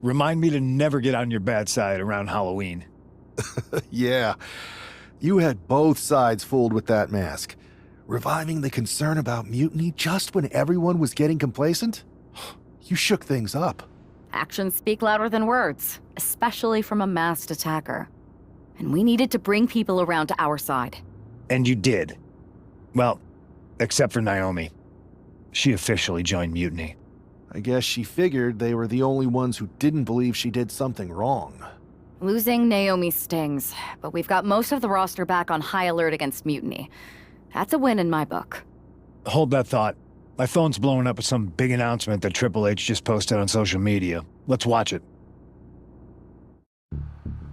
Remind me to never get on your bad side around Halloween. Yeah, you had both sides fooled with that mask. Reviving the concern about mutiny just when everyone was getting complacent? You shook things up. Actions speak louder than words, especially from a masked attacker. And we needed to bring people around to our side. And you did. Well, except for Naomi. She officially joined Mutiny. I guess she figured they were the only ones who didn't believe she did something wrong. Losing Naomi stings, but we've got most of the roster back on high alert against Mutiny. That's a win in my book. Hold that thought. My phone's blowing up with some big announcement that Triple H just posted on social media. Let's watch it.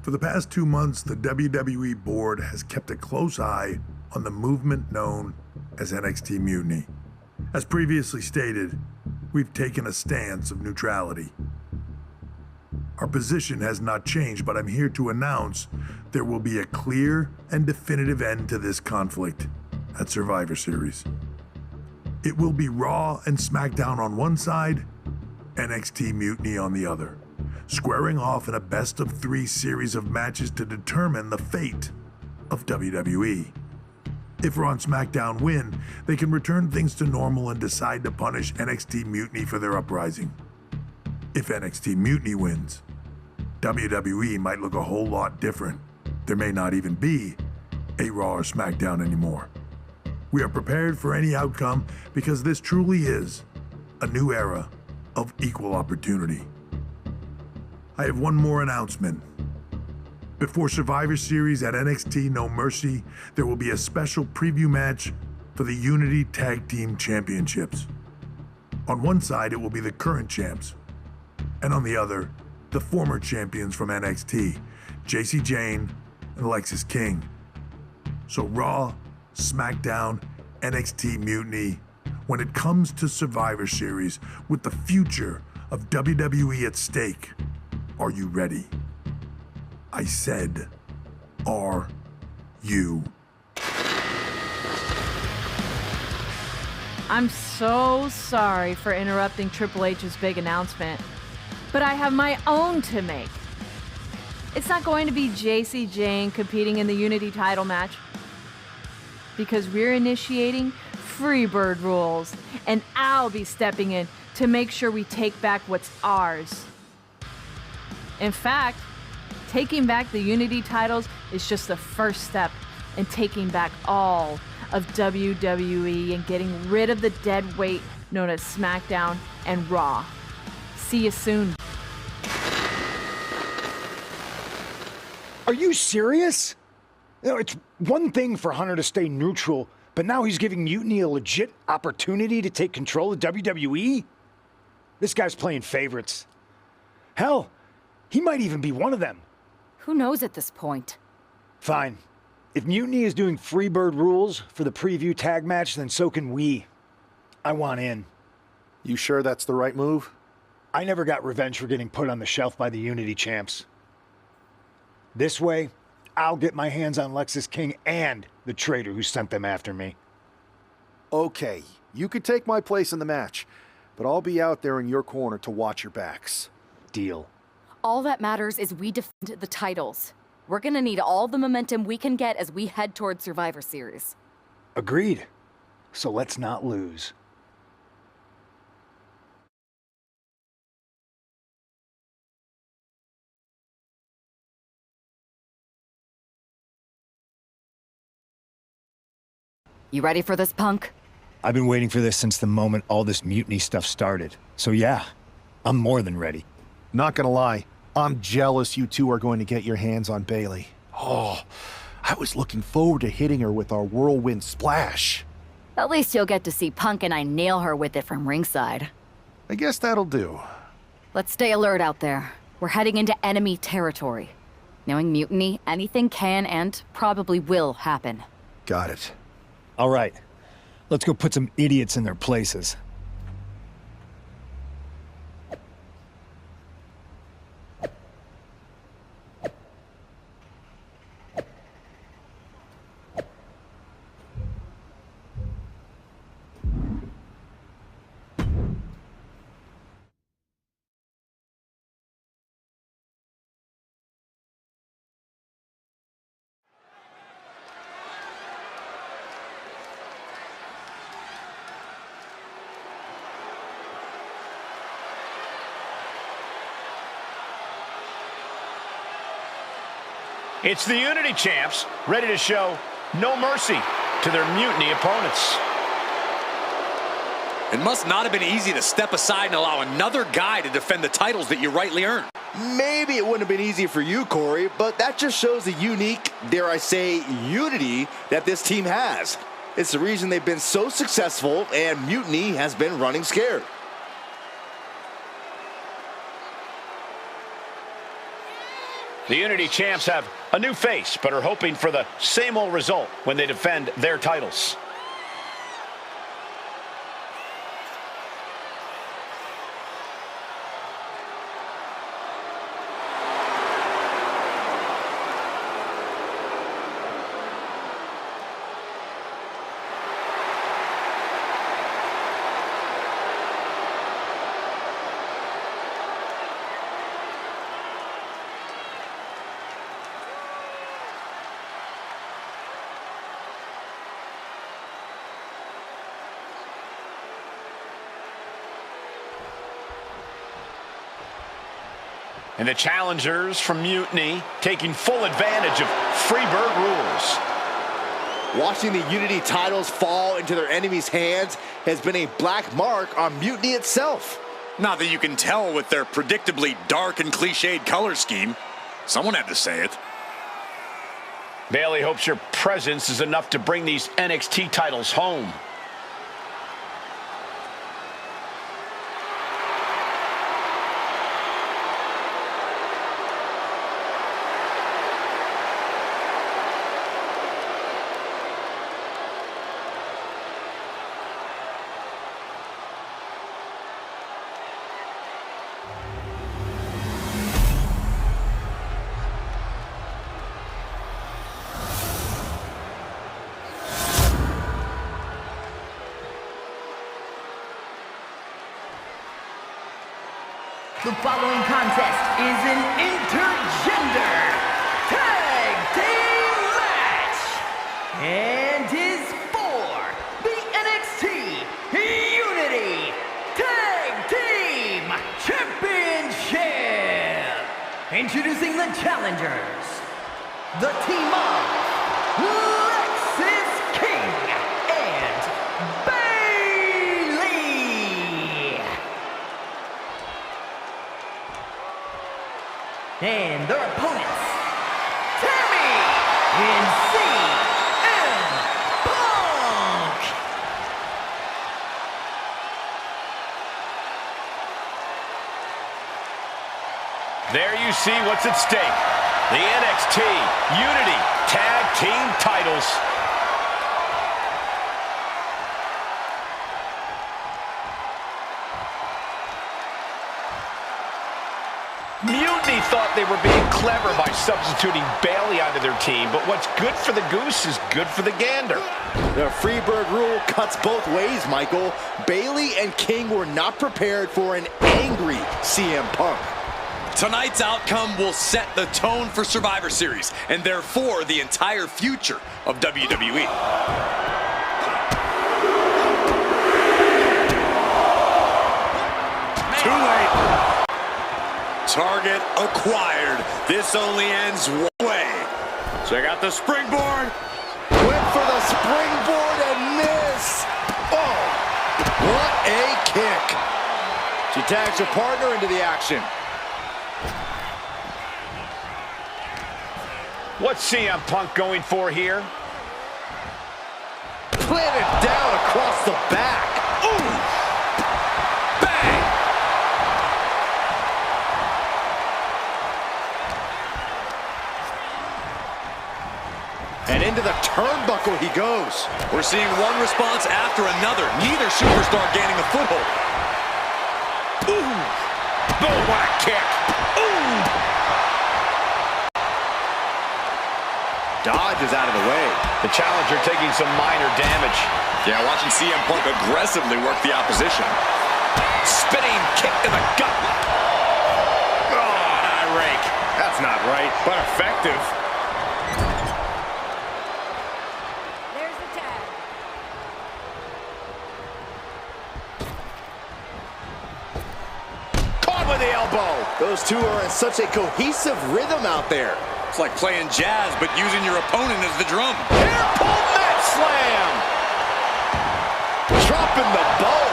For the past 2 months, the WWE board has kept a close eye on the movement known as NXT Mutiny. As previously stated, we've taken a stance of neutrality. Our position has not changed, but I'm here to announce there will be a clear and definitive end to this conflict at Survivor Series. It will be Raw and SmackDown on one side, NXT Mutiny on the other, squaring off in a best-of-3 series of matches to determine the fate of WWE. If Raw and SmackDown win, they can return things to normal and decide to punish NXT Mutiny for their uprising. If NXT Mutiny wins, WWE might look a whole lot different. There may not even be a Raw or SmackDown anymore. We are prepared for any outcome because this truly is a new era of equal opportunity. I have one more announcement. Before Survivor Series at NXT No Mercy, there will be a special preview match for the Unity Tag Team Championships. On one side, it will be the current champs, and on the other, the former champions from NXT, Jacy Jayne and Lexis King. So Raw, SmackDown, NXT Mutiny, when it comes to Survivor Series with the future of WWE at stake, are you ready? I said, are you? I'm so sorry for interrupting Triple H's big announcement, but I have my own to make. It's not going to be Jacy Jayne competing in the Unity title match, because we're initiating Freebird rules, and I'll be stepping in to make sure we take back what's ours. In fact, taking back the Unity titles is just the first step in taking back all of WWE and getting rid of the dead weight known as SmackDown and Raw. See you soon. Are you serious? You know, it's one thing for Hunter to stay neutral, but now he's giving Mutiny a legit opportunity to take control of WWE? This guy's playing favorites. Hell, he might even be one of them. Who knows at this point? Fine. If Mutiny is doing Freebird rules for the preview tag match, then so can we. I want in. You sure that's the right move? I never got revenge for getting put on the shelf by the Unity champs. This way, I'll get my hands on Lexis King and the traitor who sent them after me. Okay, you could take my place in the match, but I'll be out there in your corner to watch your backs. Deal. All that matters is we defend the titles. We're gonna need all the momentum we can get as we head toward Survivor Series. Agreed. So let's not lose. You ready for this, Punk? I've been waiting for this since the moment all this Mutiny stuff started. So yeah, I'm more than ready. Not gonna lie, I'm jealous you two are going to get your hands on Bayley. Oh, I was looking forward to hitting her with our whirlwind splash. At least you'll get to see Punk and I nail her with it from ringside. I guess that'll do. Let's stay alert out there. We're heading into enemy territory. Knowing Mutiny, anything can and probably will happen. Got it. All right, let's go put some idiots in their places. It's the Unity champs, ready to show no mercy to their Mutiny opponents. It must not have been easy to step aside and allow another guy to defend the titles that you rightly earned. Maybe it wouldn't have been easy for you, Corey, but that just shows the unique, dare I say, unity that this team has. It's the reason they've been so successful, and Mutiny has been running scared. The Unity champs have a new face, but are hoping for the same old result when they defend their titles. And the challengers from Mutiny taking full advantage of Freebird rules. Watching the Unity titles fall into their enemies' hands has been a black mark on Mutiny itself. Not that you can tell with their predictably dark and cliched color scheme. Someone had to say it. Bailey hopes your presence is enough to bring these NXT titles home. The following contest is an intergender tag team match and is for the NXT Unity Tag Team Championship. Introducing the challengers, the team of Lexis King and Bailey. And their opponents, Tammy and CM Punk. There you see what's at stake. The NXT Unity Tag Team titles. Mutiny thought they were being clever by substituting Bailey onto their team, but what's good for the goose is good for the gander. The Freebird rule cuts both ways, Michael. Bailey and King were not prepared for an angry CM Punk. Tonight's outcome will set the tone for Survivor Series, and therefore the entire future of WWE. Too late. Target acquired. This only ends one way. Check out the springboard. Went for the springboard and miss. Oh, what a kick. She tags her partner into the action. What's CM Punk going for here? Planted down across the back. Ooh. Bang! And into the turnbuckle he goes. We're seeing one response after another. Neither superstar gaining a foothold. Ooh! Boom, what a kick! Ooh! Dodges out of the way. The challenger taking some minor damage. Yeah, watching CM Punk aggressively work the opposition. Spinning kick to the gut. Oh, high rake. That's not right, but effective. There's the tag. Caught with the elbow. Those two are in such a cohesive rhythm out there. It's like playing jazz, but using your opponent as the drum. Hair pull mat slam. Dropping the bow.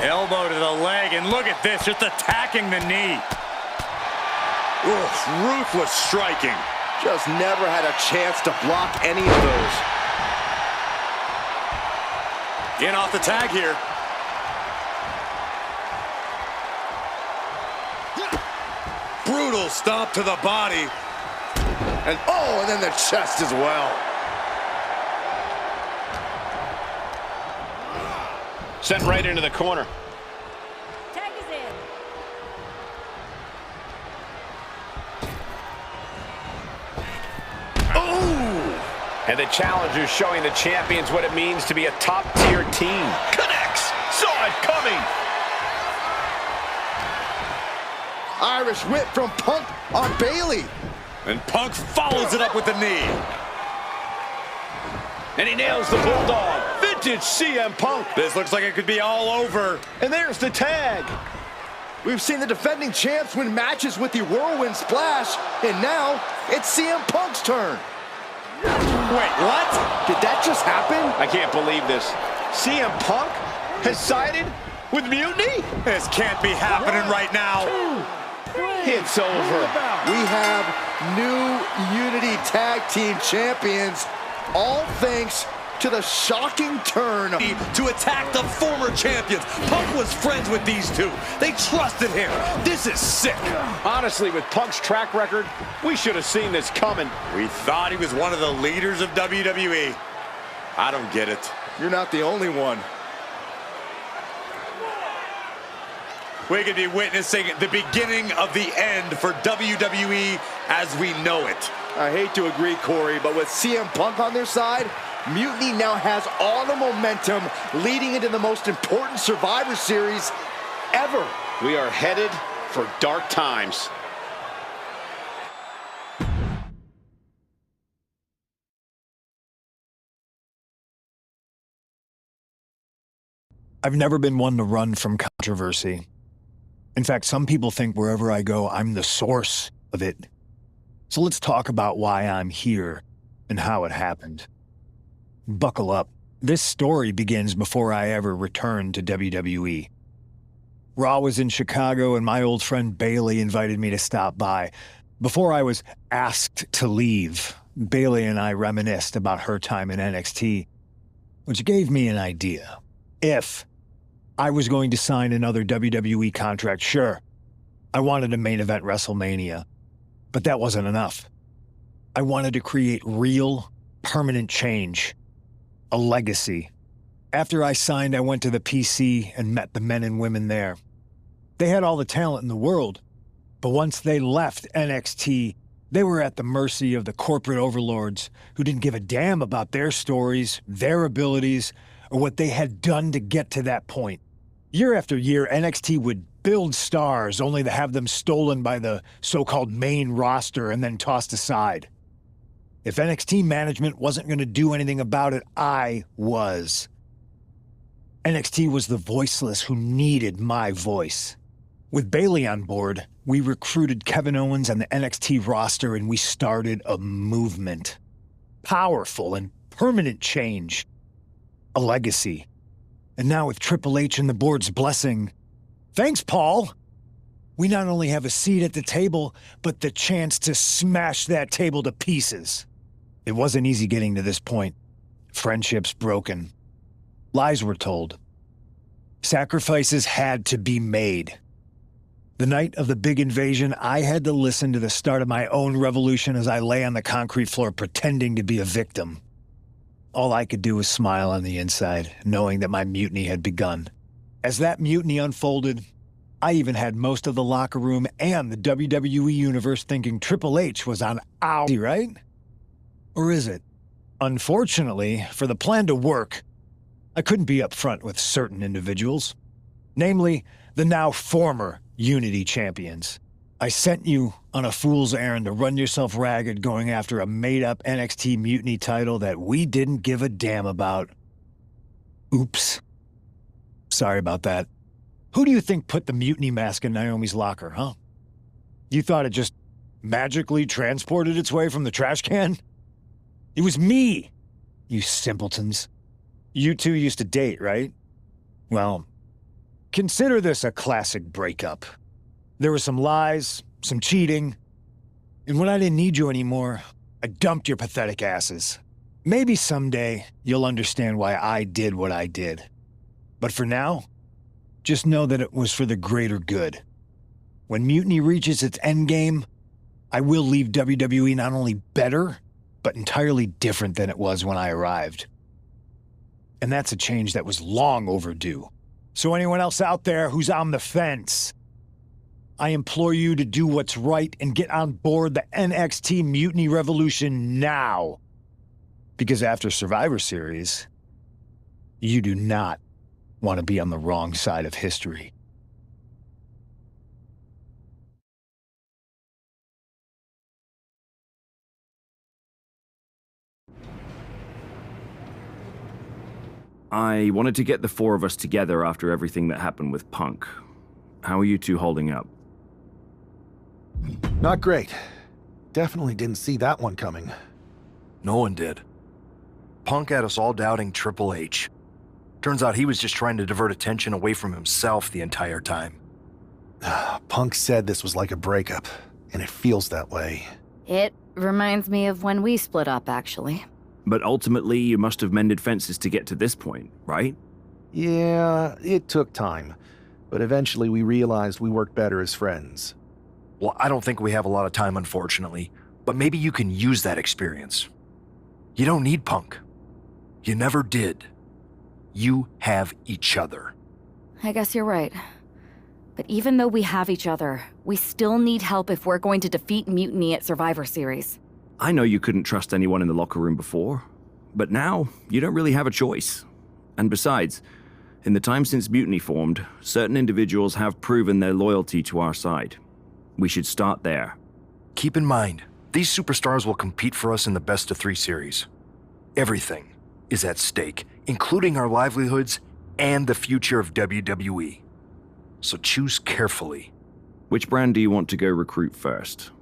Elbow to the leg, and look at this, just attacking the knee. Oof, ruthless striking. Just never had a chance to block any of those. Getting off the tag here. Brutal stomp to the body. And then the chest as well. Sent right into the corner. Tag is in. And the challenger's showing the champions what it means to be a top-tier team. Connects. Saw it coming. Irish whip from Punk on Bailey. And Punk follows it up with the knee. And he nails the Bulldog. Vintage CM Punk. This looks like it could be all over. And there's the tag. We've seen the defending champs win matches with the Whirlwind Splash, and now it's CM Punk's turn. Wait, what? Did that just happen? I can't believe this. CM Punk has sided with Mutiny? This can't be happening right now. It's over. We have new Unity Tag Team Champions, all thanks to the shocking turn To attack the former champions. Punk was friends with these two. They trusted him. This is sick. Honestly, with Punk's track record, we should have seen this coming. We thought he was one of the leaders of WWE. I don't get it. You're not the only one. We could be witnessing the beginning of the end for WWE as we know it. I hate to agree, Corey, but with CM Punk on their side, Mutiny now has all the momentum leading into the most important Survivor Series ever. We are headed for dark times. I've never been one to run from controversy. In fact, some people think wherever I go, I'm the source of it. So let's talk about why I'm here and how it happened. Buckle up. This story begins before I ever returned to WWE. Raw was in Chicago and my old friend Bailey invited me to stop by. Before I was asked to leave, Bailey and I reminisced about her time in NXT, which gave me an idea. If I was going to sign another WWE contract, sure, I wanted to main event WrestleMania, but that wasn't enough. I wanted to create real, permanent change. A legacy. After I signed, I went to the PC and met the men and women there. They had all the talent in the world, but once they left NXT, they were at the mercy of the corporate overlords who didn't give a damn about their stories, their abilities, or what they had done to get to that point. Year after year, NXT would build stars only to have them stolen by the so-called main roster and then tossed aside. If NXT management wasn't going to do anything about it, I was. NXT was the voiceless who needed my voice. With Bailey on board, we recruited Kevin Owens and the NXT roster and we started a movement. Powerful and permanent change. A legacy. And now with Triple H and the board's blessing, thanks, Paul! We not only have a seat at the table, but the chance to smash that table to pieces. It wasn't easy getting to this point. Friendships broken. Lies were told. Sacrifices had to be made. The night of the big invasion, I had to listen to the start of my own revolution as I lay on the concrete floor pretending to be a victim. All I could do was smile on the inside, knowing that my mutiny had begun. As that mutiny unfolded, I even had most of the locker room and the WWE Universe thinking Triple H was on our side, right? Or is it? Unfortunately, for the plan to work, I couldn't be upfront with certain individuals. Namely, the now former Unity champions. I sent you on a fool's errand to run yourself ragged going after a made-up NXT Mutiny title that we didn't give a damn about. Oops. Sorry about that. Who do you think put the mutiny mask in Naomi's locker, huh? You thought it just magically transported its way from the trash can? It was me, you simpletons. You two used to date, right? Well, consider this a classic breakup. There were some lies, some cheating, and when I didn't need you anymore, I dumped your pathetic asses. Maybe someday you'll understand why I did what I did. But for now, just know that it was for the greater good. When Mutiny reaches its endgame, I will leave WWE not only better, but entirely different than it was when I arrived. And that's a change that was long overdue. So anyone else out there who's on the fence, I implore you to do what's right and get on board the NXT Mutiny Revolution now. Because after Survivor Series, you do not want to be on the wrong side of history. I wanted to get the four of us together after everything that happened with Punk. How are you two holding up? Not great. Definitely didn't see that one coming. No one did. Punk had us all doubting Triple H. Turns out he was just trying to divert attention away from himself the entire time. Punk said this was like a breakup, and it feels that way. It reminds me of when we split up, actually. But ultimately, you must have mended fences to get to this point, right? Yeah, it took time. But eventually we realized we worked better as friends. Well, I don't think we have a lot of time, unfortunately. But maybe you can use that experience. You don't need Punk. You never did. You have each other. I guess you're right. But even though we have each other, we still need help if we're going to defeat Mutiny at Survivor Series. I know you couldn't trust anyone in the locker room before, but now you don't really have a choice. And besides, in the time since Mutiny formed, certain individuals have proven their loyalty to our side. We should start there. Keep in mind, these superstars will compete for us in the best-of-3 series. Everything is at stake, including our livelihoods and the future of WWE. So choose carefully. Which brand do you want to go recruit first?